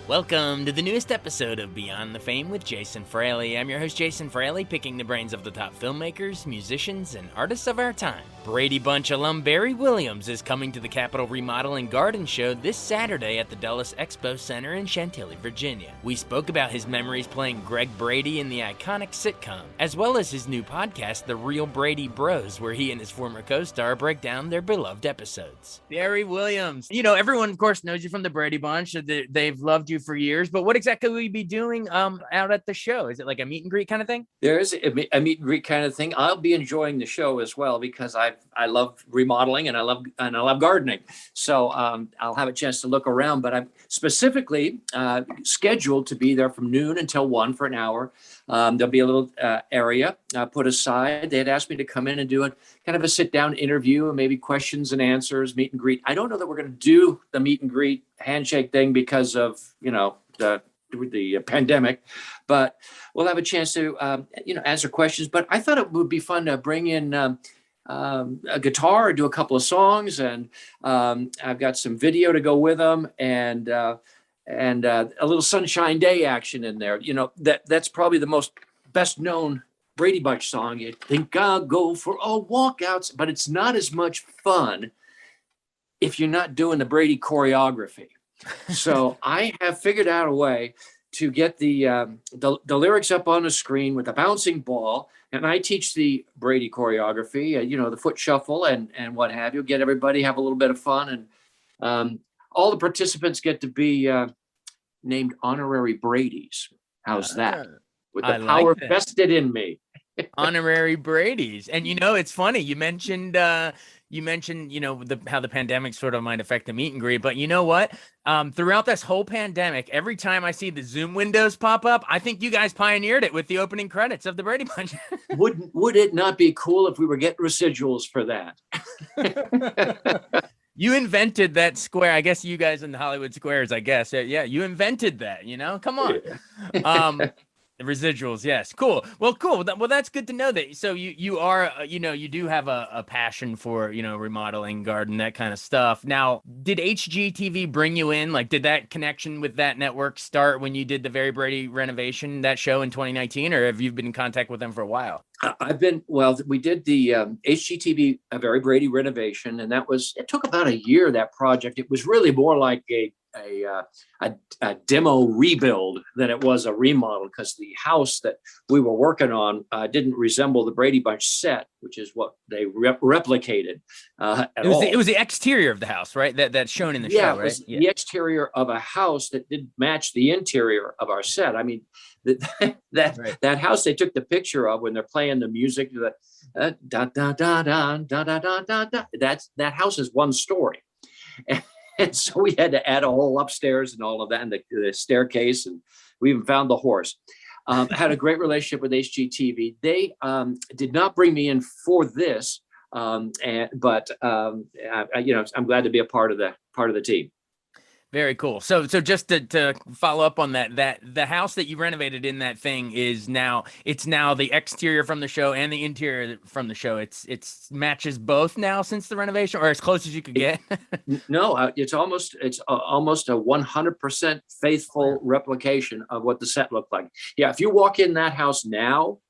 Welcome to the newest episode of Beyond the Fame with Jason Fraley. I'm your host, Jason Fraley, picking the brains of the top filmmakers, musicians, and artists of our time. Brady Bunch alum Barry Williams is coming to the Capital Remodel Garden Show this Saturday at the Dulles Expo Center in Chantilly, Virginia. We spoke about his memories playing Greg Brady in the iconic sitcom, as well as his new podcast, The Real Brady Bros, where he and his former co-star break down their beloved episodes. Barry Williams. You know, everyone, of course, knows you from the Brady Bunch. They've loved you for years, but what exactly will you be doing out at the show? Is it like a meet and greet kind of thing? There is a meet and greet kind of thing. I'll be enjoying the show as well because I love remodeling and I love gardening. So I'll have a chance to look around, but I'm specifically scheduled to be there from noon until 1 for an hour. There'll be a little area put aside. They had asked me to come in and do kind of a sit down interview and maybe questions and answers, meet and greet. I don't know that we're going to do the meet and greet handshake thing because of, the pandemic, but we'll have a chance to, answer questions. But I thought it would be fun to bring in a guitar, do a couple of songs, and I've got some video to go with them, and a little Sunshine Day action in there. You know, that's probably the best known Brady Bunch song. You think I'll go for a walk out, but it's not as much fun if you're not doing the Brady choreography. So I have figured out a way to get the lyrics up on the screen with a bouncing ball, and I teach the Brady choreography, the foot shuffle and what have you. Get everybody have a little bit of fun, and all the participants get to be named honorary Bradys. How's that? With the power vested in me. Honorary Bradys. And it's funny, you mentioned how the pandemic sort of might affect the meet and greet, but you know what? Throughout this whole pandemic, every time I see the Zoom windows pop up, I think you guys pioneered it with the opening credits of the Brady Bunch. Would it not be cool if we were getting residuals for that? You invented that square. I guess you guys in the Hollywood squares, I guess. Yeah, you invented that, come on. The residuals, yes. Cool. Well, cool. Well, that's good to know that. So you are, you do have a passion for, remodeling, garden, that kind of stuff. Now, did HGTV bring you in? Like, did that connection with that network start when you did the Very Brady renovation, that show in 2019, or have you been in contact with them for a while? We did the HGTV Very Brady renovation, and it took about a year, that project. It was really more like a demo rebuild than it was a remodel, because the house that we were working on didn't resemble the Brady Bunch set, which is what they replicated It was the exterior of the house, right? That's shown in the show, right? It was the exterior of a house that didn't match the interior of our set. I mean, that house they took the picture of when they're playing the music, that house is one story. And so we had to add a whole upstairs and all of that, and the staircase, and we even found the horse. Had a great relationship with HGTV. They did not bring me in for this, but I'm glad to be a part of the team. Very cool. So just to follow up on that the house that you renovated in that thing it's now the exterior from the show and the interior from the show. It's matches both now since the renovation, or as close as you could get. No, it's almost a 100% faithful replication of what the set looked like. Yeah, if you walk in that house now,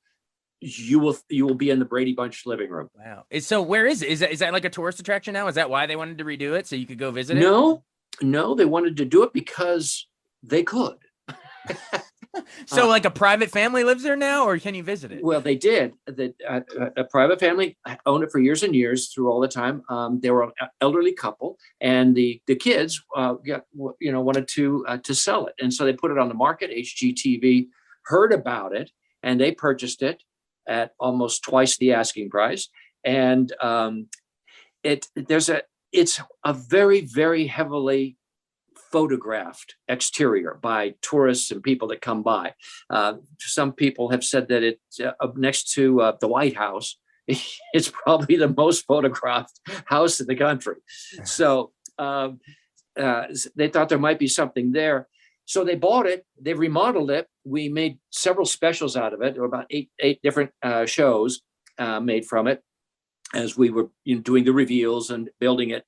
you will be in the Brady Bunch living room. Wow. So where is it? Is that like a tourist attraction now? Is that why they wanted to redo it, so you could go visit it? No, they wanted to do it because they could. So like a private family lives there now, or can you visit it? Well, they did. A private family owned it for years and years, through all the time. They were an elderly couple, and the kids wanted to sell it. And so they put it on the market. HGTV heard about it, and they purchased it at almost twice the asking price. And it's a very, very heavily photographed exterior by tourists and people that come by. Some people have said that it's next to the White House. It's probably the most photographed house in the country. So they thought there might be something there. So they bought it. They remodeled it. We made several specials out of it. There were about eight different shows made from it, as we were doing the reveals and building it.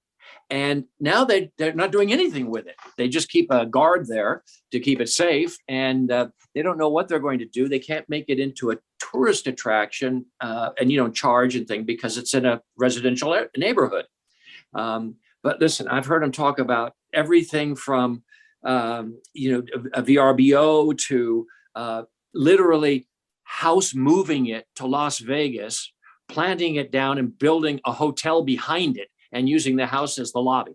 And now they're not doing anything with it. They just keep a guard there to keep it safe. And they don't know what they're going to do. They can't make it into a tourist attraction and, charge and thing because it's in a residential neighborhood. But listen, I've heard them talk about everything from, a VRBO to literally house moving it to Las Vegas, planting it down and building a hotel behind it and using the house as the lobby.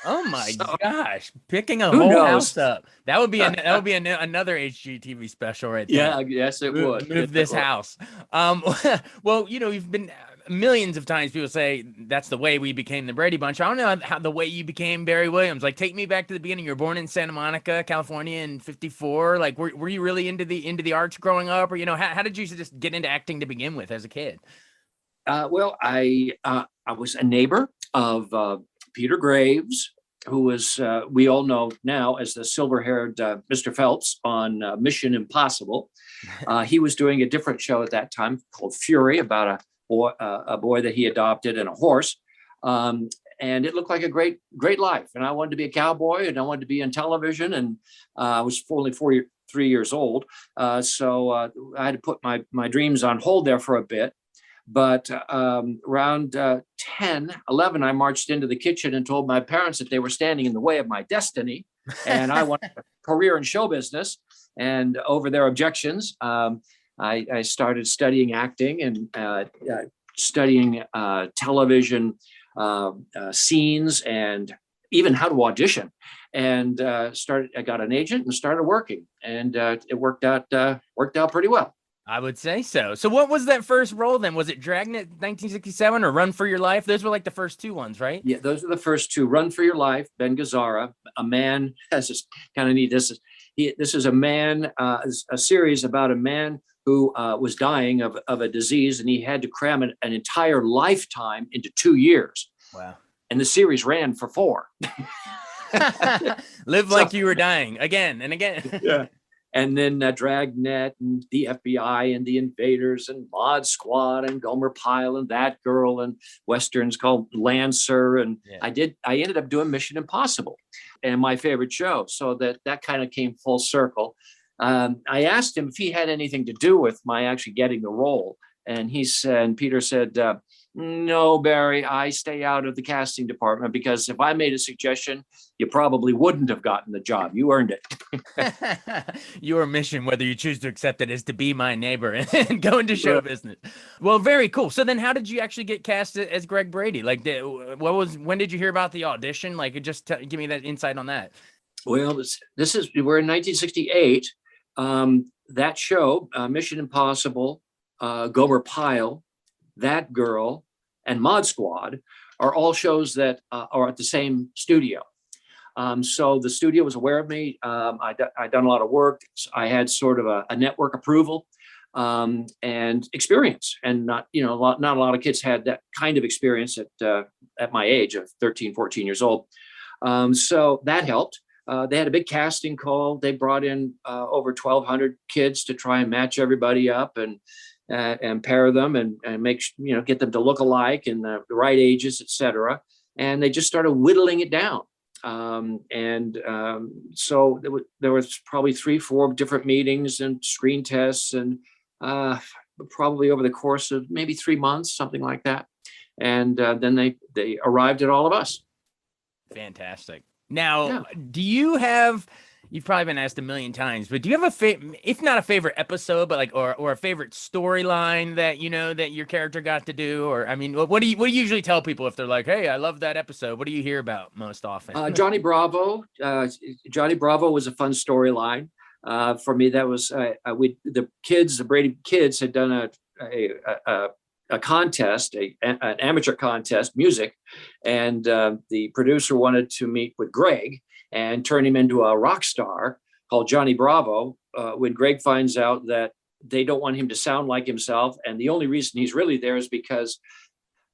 Oh my gosh! Picking a whole house up. That would be another HGTV special right there. Yeah, yes, it would. Move this house. Well, you've been millions of times. People say that's the way we became the Brady Bunch. I don't know how the way you became Barry Williams. Like, take me back to the beginning. You were born in Santa Monica, California, in *54. Like, were you really into the arts growing up, or how did you just get into acting to begin with as a kid? Well, I was a neighbor of Peter Graves, who was, we all know now as the silver-haired Mr. Phelps on Mission Impossible. He was doing a different show at that time called Fury about a boy that he adopted and a horse. And it looked like a great life. And I wanted to be a cowboy and I wanted to be on television. And I was only 3 years old. So I had to put my dreams on hold there for a bit. But around 10, 11, I marched into the kitchen and told my parents that they were standing in the way of my destiny. And I wanted a career in show business. And over their objections, I started studying acting and studying television scenes and even how to audition. And I got an agent and started working. And it worked out pretty well. I would say so. So what was that first role then? Was it Dragnet 1967 or Run for Your Life? Those were like the first two ones, right? Yeah, those are the first two. Run for Your Life, Ben Gazzara, a man. This is kind of neat. This is a man, a series about a man who was dying of a disease, and he had to cram an entire lifetime into 2 years. Wow. And the series ran for 4. Live like you were dying again and again. Yeah. And then Dragnet and the FBI and the Invaders and Mod Squad and Gomer Pyle and That Girl and Westerns called Lancer. And yeah. I ended up doing Mission Impossible and my favorite show. So that kind of came full circle. I asked him if he had anything to do with my actually getting the role. And Peter said, no, Barry, I stay out of the casting department because if I made a suggestion, you probably wouldn't have gotten the job. You earned it. Your mission, whether you choose to accept it, is to be my neighbor and go into show business. Well, very cool. So then how did you actually get cast as Greg Brady? Like, when did you hear about the audition? Like, just give me that insight on that. Well, we're in 1968. That show, Mission Impossible, Gomer Pyle, That Girl, and Mod Squad are all shows that are at the same studio. So the studio was aware of me. I'd done a lot of work. I had sort of a network approval and experience, and not a lot of kids had that kind of experience at my age of 13, 14 years old. So that helped. They had a big casting call. They brought in over 1,200 kids to try and match everybody up and pair them and make get them to look alike and the right ages, etc. And they just started whittling it down. So there was probably 3-4 different meetings and screen tests, and probably over the course of maybe 3 months, something like that. And then they arrived at all of us. Fantastic. Now, do you have? You've probably been asked a million times, but do you have if not a favorite episode, but or a favorite storyline that that your character got to do? Or I mean, what do you usually tell people if they're like, "Hey, I love that episode"? What do you hear about most often? Johnny Bravo. Johnny Bravo was a fun storyline for me. That was the Brady kids had done a contest, an amateur contest, music, and the producer wanted to meet with Greg and turn him into a rock star called Johnny Bravo. When Greg finds out that they don't want him to sound like himself, and the only reason he's really there is because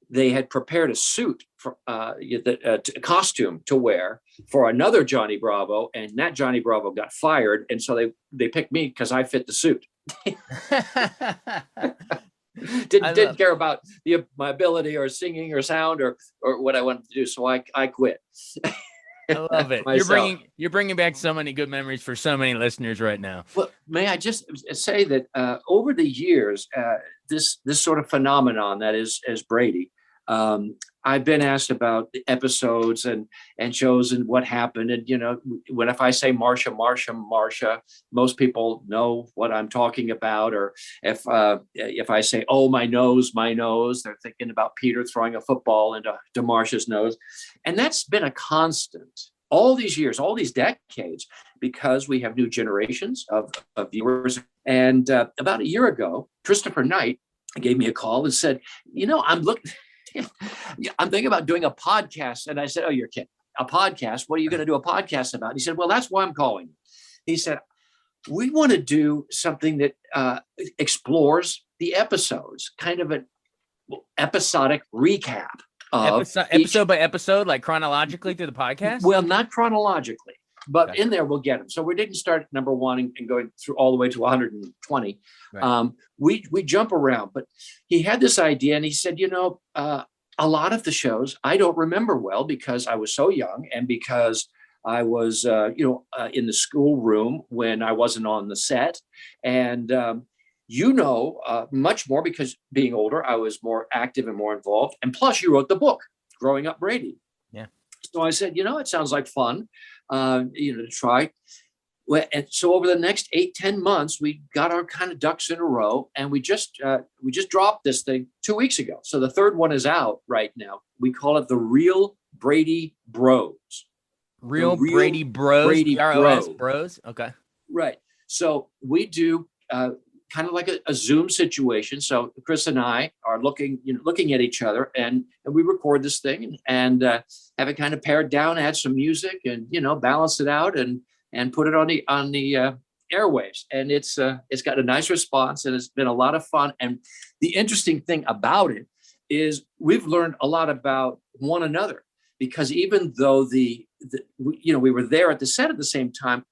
they had prepared a suit, for a costume to wear for another Johnny Bravo, and that Johnny Bravo got fired, and so they picked me because I fit the suit. Didn't care about my ability or singing or sound or what I wanted to do. So I quit. I love it. Myself. You're bringing back so many good memories for so many listeners right now. Well, may I just say that over the years, this sort of phenomenon that is Brady, I've been asked about the episodes and shows and what happened. And, if I say Marsha, most people know what I'm talking about. Or if I say, oh, my nose, they're thinking about Peter throwing a football into Marsha's nose. And that's been a constant all these years, all these decades, because we have new generations of viewers. And about a year ago, Christopher Knight gave me a call and said, I'm thinking about doing a podcast. And I said, oh, you're kidding. A podcast? What are you going to do a podcast about? And he said, well, that's why I'm calling you. He said, we want to do something that explores the episodes, kind of an episodic recap. Episode by episode, like chronologically through the podcast? Well, not chronologically, but Okay. in there we'll get them. So we didn't start at number 1 and going through all the way to 120. Right. We jump around, but he had this idea and he said, a lot of the shows I don't remember well because I was so young and because I was, in the schoolroom when I wasn't on the set. And, much more because being older, I was more active and more involved. And plus you wrote the book, Growing Up Brady. Yeah. So I said, it sounds like fun, to try. Well, and so over the next 8-10 months, we got our kind of ducks in a row, and we just dropped this thing 2 weeks ago. So the third one is out right now. We call it the Real Brady Bros. Real Brady Bros. Brady BROS Bros. Bros. Okay. Right. So we do kind of like a Zoom situation. So Chris and I are looking at each other, and we record this thing and have it kind of pared down, add some music, and balance it out and put it on the airwaves. And it's got a nice response, and it's been a lot of fun. And the interesting thing about it is we've learned a lot about one another, because even though we were there at the set at the same time,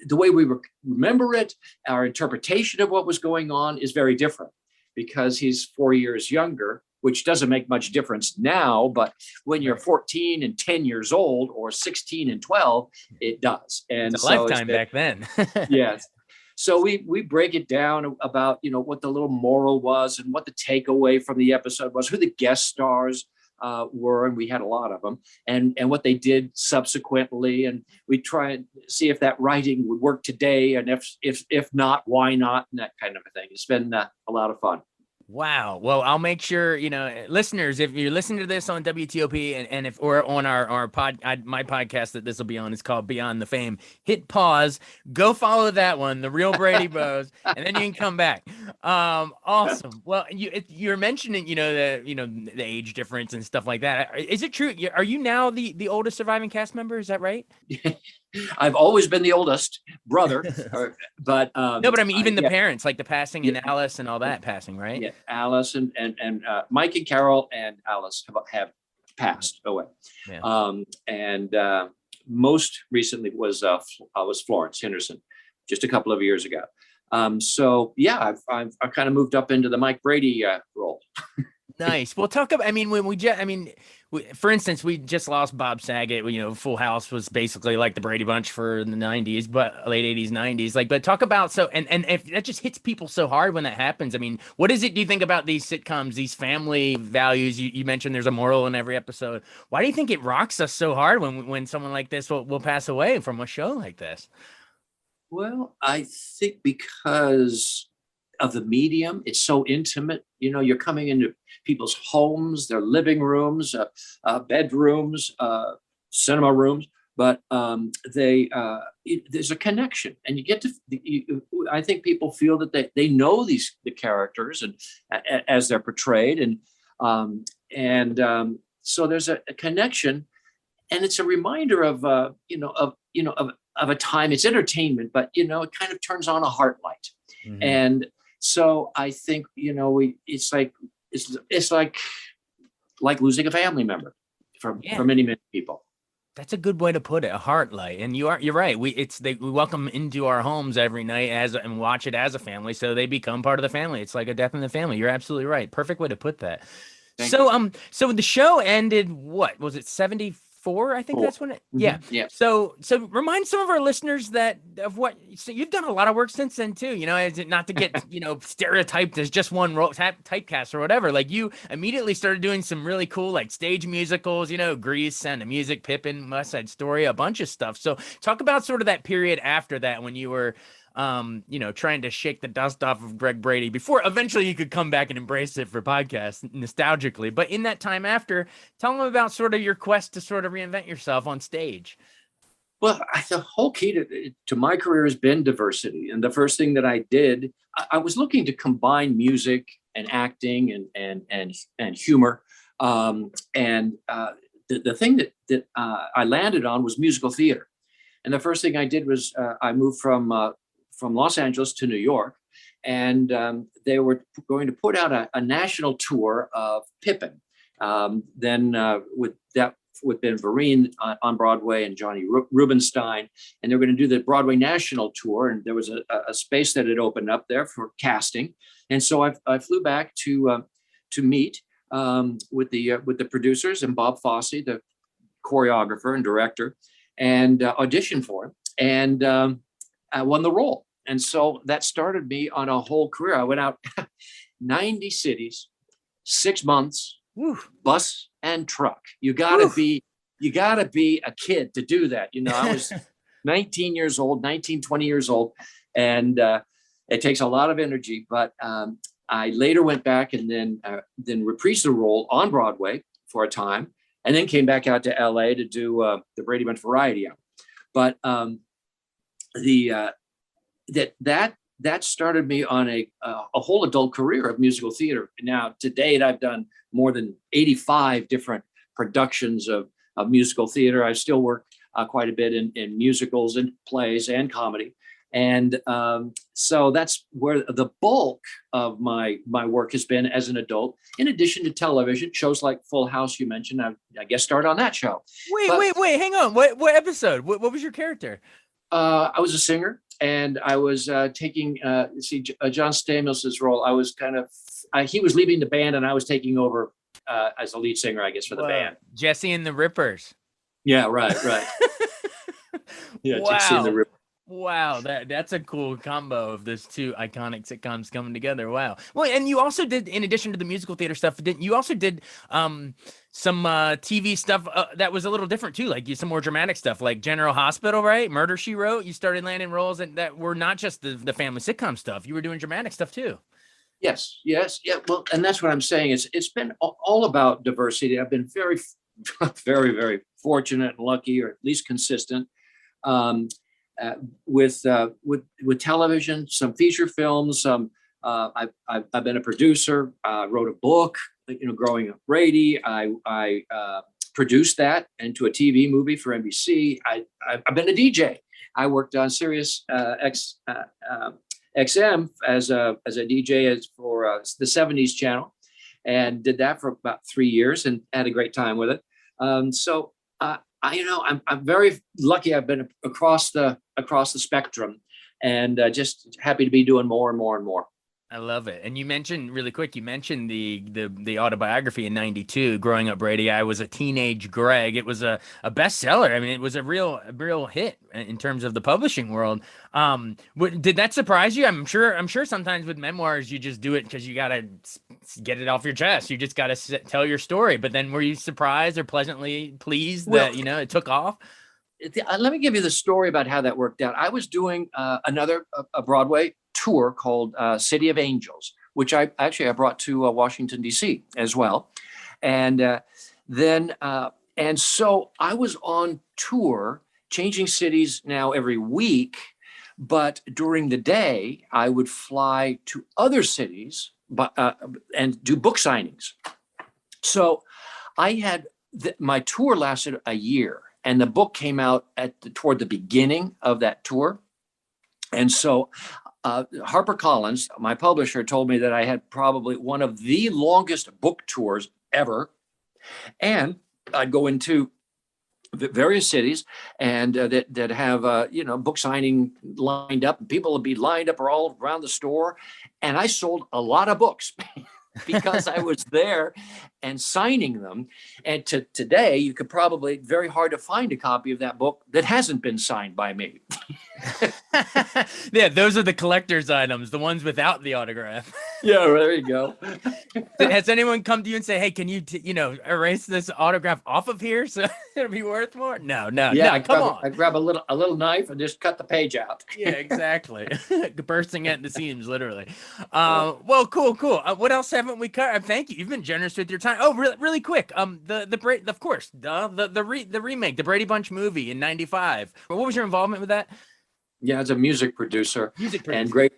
the way we remember it, our interpretation of what was going on is very different, because he's 4 years younger, which doesn't make much difference now. But when you're 14 and 10 years old, or 16 and 12, it does. And it's a lifetime back then. Yes. So we break it down about, what the little moral was and what the takeaway from the episode was, who the guest stars were, and we had a lot of them, and what they did subsequently, and we try and see if that writing would work today, and if not, why not, and that kind of a thing. It's been a lot of fun. Wow. Well, I'll make sure, listeners, if you're listening to this on WTOP and if we're on our my podcast that this will be on, it's called Beyond the Fame, hit pause, go follow that one, the Real Brady Bros, and then you can come back. Awesome. Well, you're mentioning, the age difference and stuff like that. Is it true? Are you now the oldest surviving cast member? Is that right? I've always been the oldest brother, but no, but I mean, even the parents, like the passing and Alice and all that passing, right? Yeah, Alice and Mike and Carol and Alice have passed away. Yeah. And most recently was Florence Henderson, just a couple of years ago. So yeah, I've kind of moved up into the Mike Brady role. Nice. Well, talk about, for instance, we just lost Bob Saget. Full House was basically like the Brady Bunch for the 90s, but late 80s, 90s. But talk about, and if that just hits people so hard when that happens. What is it do you think about these sitcoms, these family values? You mentioned there's a moral in every episode. Why do you think it rocks us so hard when someone like this will pass away from a show like this? Well, I think because of the medium, it's so intimate. You're coming into people's homes, their living rooms, bedrooms, cinema rooms, but there's a connection, and you get to. I think people feel that they know the characters and as they're portrayed, and so there's a connection, and it's a reminder of of a time. It's entertainment, but it kind of turns on a heart light, and. So I think, it's like losing a family member for many, many people. That's a good way to put it, a heart light. And you're right. We welcome into our homes every night and watch it as a family, so they become part of the family. It's like a death in the family. You're absolutely right. Perfect way to put that. Thank you. So the show ended, what was it, 74? I think Cool. that's when it, yeah. Yeah. So remind some of our listeners that of what, so you've done a lot of work since then too, is it not to get, stereotyped as just one role, typecast or whatever. Like you immediately started doing some really cool, like stage musicals, Grease, Sound of Music, Pippin, West Side Story, a bunch of stuff. So talk about sort of that period after that when you were, trying to shake the dust off of Greg Brady before eventually you could come back and embrace it for podcasts nostalgically. But in that time after, tell them about sort of your quest to sort of reinvent yourself on stage. Well, the whole key to my career has been diversity. And the first thing that I did, I was looking to combine music and acting and humor. The thing that I landed on was musical theater. And the first thing I did was I moved from Los Angeles to New York, and they were going to put out a national tour of Pippin. With Ben Vereen on Broadway and Johnny Rubinstein, and they were going to do the Broadway national tour. And there was a space that had opened up there for casting, and so I flew back to meet with the producers and Bob Fosse, the choreographer and director, and auditioned for him, and I won the role. And so that started me on a whole career. I went out 90 cities, 6 months, bus and truck. You gotta be a kid to do that. I was 19 years old, 19, 20 years old. And it takes a lot of energy, but I later went back and then reprised the role on Broadway for a time, and then came back out to LA to do the Brady Bunch Variety Hour. But that started me on a whole adult career of musical theater. Now, to date, I've done more than 85 different productions of musical theater. I still work quite a bit in musicals and plays and comedy. And so that's where the bulk of my work has been as an adult, in addition to television shows like Full House. You mentioned, I guess, started on that show. Wait, hang on. What episode? What was your character? I was a singer, and I was taking John Stamos's role. I was he was leaving the band, and I was taking over as a lead singer, I guess, for the band. Jesse and the Rippers. Yeah, right. Yeah, wow. Jesse and the Rippers. Wow, that's a cool combo of those two iconic sitcoms coming together. Wow. Well, and you also did, in addition to the musical theater stuff, you also did some TV stuff that was a little different too, like some more dramatic stuff, like General Hospital, right? Murder, She Wrote. You started landing roles that were not just the family sitcom stuff. You were doing dramatic stuff too. Yes. Yeah. Well, and that's what I'm saying. It's been all about diversity. I've been very, very, very fortunate and lucky, or at least consistent. With television, some feature films. I've been a producer. Wrote a book. Growing up Brady. I produced that into a TV movie for NBC. I've been a DJ. I worked on Sirius XM as a DJ for the 70s channel, and did that for about 3 years and had a great time with it. I'm very lucky. I've been across the spectrum, and just happy to be doing more and more and more. I love it. And you mentioned really quick, the autobiography in 92, Growing Up Brady. I was a teenage Greg. It was a bestseller. I mean, it was a real hit in terms of the publishing world. Did that surprise you? I'm sure sometimes with memoirs, you just do it because you got to get it off your chest. You just got to tell your story. But then were you surprised or pleasantly pleased that, it took off? Let me give you the story about how that worked out. I was doing a Broadway tour called City of Angels, which I brought to Washington, D.C. as well. And so I was on tour, changing cities now every week. But during the day, I would fly to other cities and do book signings. So I had my tour lasted a year, and the book came out toward the beginning of that tour. And so HarperCollins, my publisher, told me that I had probably one of the longest book tours ever. And I'd go into various cities, and that have book signing lined up. People will be lined up all around the store, and I sold a lot of books because I was there and signing them. And today, you could probably, very hard to find a copy of that book that hasn't been signed by me. Yeah, those are the collector's items, the ones without the autograph. Yeah, there you go. Has anyone come to you and say, "Hey, can you, erase this autograph off of here so it'll be worth more"? No, come on. I grab a little knife and just cut the page out. Yeah, exactly. Bursting at the seams, literally. Well, cool. What else haven't we covered? Thank you. You've been generous with your time. Oh, really quick. The remake, the Brady Bunch movie in '95. What was your involvement with that? Yeah, as a music producer. And Greg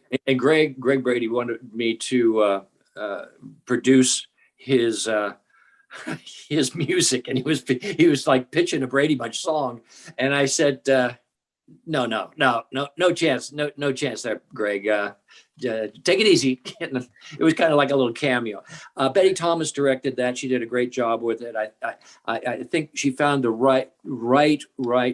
Brady wanted me to produce his his music, and he was like pitching a Brady Bunch song, and I said, no chance there, Greg. Take it easy. It was kind of like a little cameo. Betty Thomas directed that. She did a great job with it. I think she found the right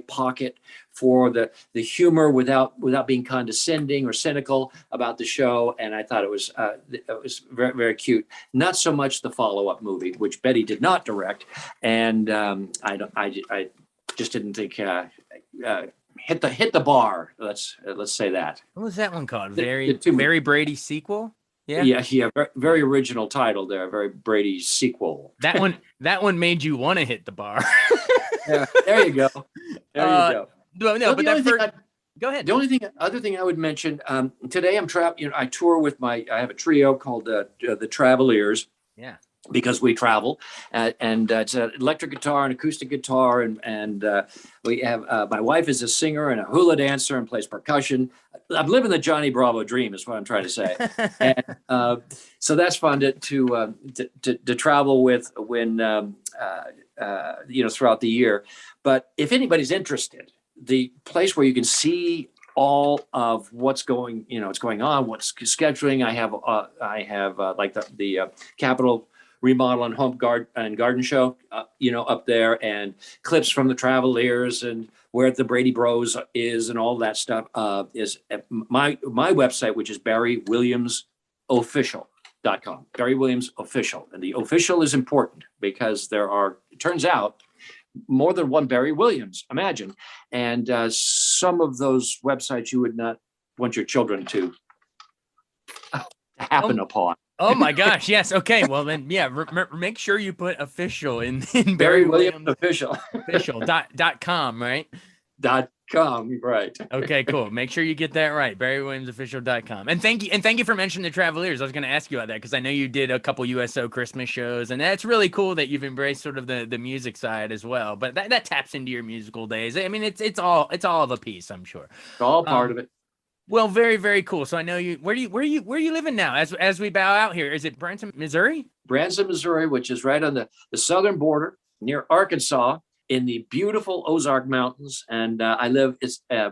pocket for the humor without being condescending or cynical about the show. And I thought it was very, very cute. Not so much the follow-up movie, which Betty did not direct. And I just didn't think hit the bar. Let's say that. What was that one called? Very Brady sequel. Yeah. Very original title there. Very Brady sequel. That one made you want to hit the bar. Yeah, there you go. No, but go ahead. The other thing I would mention today, I'm traveling. I tour with I have a trio called the Travelers. Yeah. Because we travel, and it's an electric guitar and acoustic guitar, and we have my wife is a singer and a hula dancer and plays percussion. I'm living the Johnny Bravo dream, is what I'm trying to say. And so that's fun to travel with when throughout the year. But if anybody's interested, the place where you can see all of what's going on, what's scheduling. I have like the Capital Remodel and Home Garden Show, up there, and clips from the Travelers and where the Brady Bros is and all that stuff is at my website, which is BarryWilliamsOfficial.com. Barry Williams Official, and the official is important because it turns out, more than one Barry Williams, imagine, and some of those websites you would not want your children to happen upon. Oh my gosh! Yes. Okay. Well then, yeah. Make sure you put official in Barry Williams Official. Official.com, right? .com, right? Okay, cool. Make sure you get that right. BarryWilliamsOfficial.com. And thank you for mentioning the Travelers. I was going to ask you about that because I know you did a couple USO Christmas shows, and that's really cool that you've embraced sort of the music side as well. But that taps into your musical days. I mean, it's all of a piece, I'm sure. It's all part of it. Well, very, very cool. So I know you. Where are you living now? As we bow out here, is it Branson, Missouri? Branson, Missouri, which is right on the southern border near Arkansas, in the beautiful Ozark Mountains. And I live.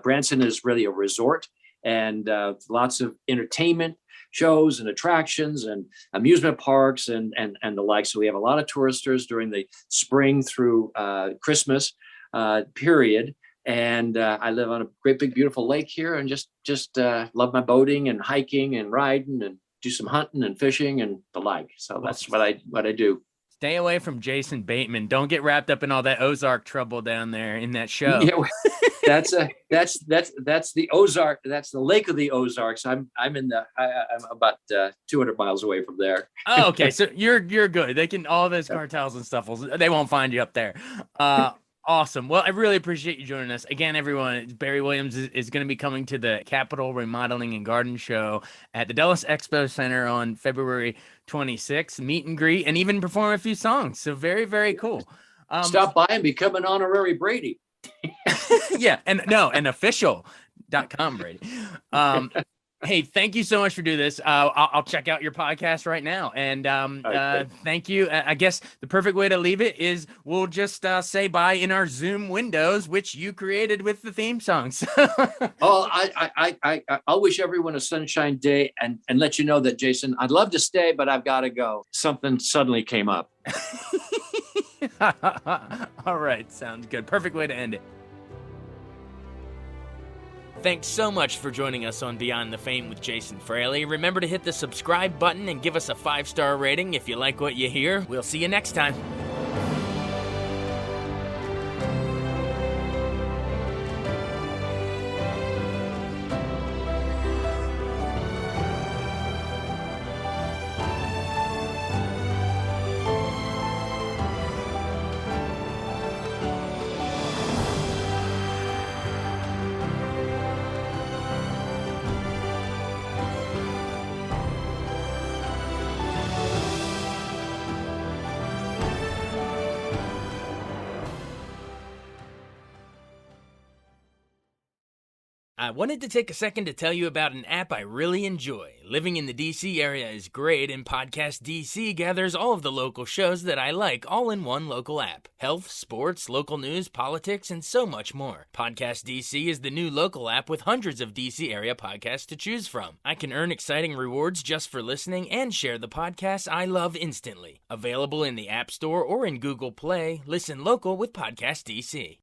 Branson is really a resort, and lots of entertainment shows and attractions and amusement parks and the like. So we have a lot of touristers during the spring through Christmas period. And I live on a great big beautiful lake here, and just love my boating and hiking and riding and do some hunting and fishing and the like. So that's what I do. Stay away from Jason Bateman. Don't get wrapped up in all that Ozark trouble down there in that show. Yeah, that's the Ozark. That's the Lake of the Ozarks. I'm about 200 miles away from there. Oh, okay. So you're good. They can, all those cartels and stuff, they won't find you up there. Awesome. Well, I really appreciate you joining us. Again, everyone, Barry Williams is going to be coming to the Capital Remodeling and Garden Show at the Dulles Expo Center on February 26th. Meet and greet and even perform a few songs. So very, very cool. Stop by and become an honorary Brady. Yeah. And official.com, Brady. Hey, thank you so much for doing this. I'll check out your podcast right now. And thank you. I guess the perfect way to leave it is we'll just say bye in our Zoom windows, which you created with the theme songs. Oh, I'll wish everyone a sunshine day and let you know that, Jason, I'd love to stay, but I've got to go. Something suddenly came up. All right, sounds good. Perfect way to end it. Thanks so much for joining us on Beyond the Fame with Jason Fraley. Remember to hit the subscribe button and give us a 5-star rating if you like what you hear. We'll see you next time. I wanted to take a second to tell you about an app I really enjoy. Living in the DC area is great, and Podcast DC gathers all of the local shows that I like all in one local app. Health, sports, local news, politics, and so much more. Podcast DC is the new local app with hundreds of DC area podcasts to choose from. I can earn exciting rewards just for listening and share the podcasts I love instantly. Available in the App Store or in Google Play, listen local with Podcast DC.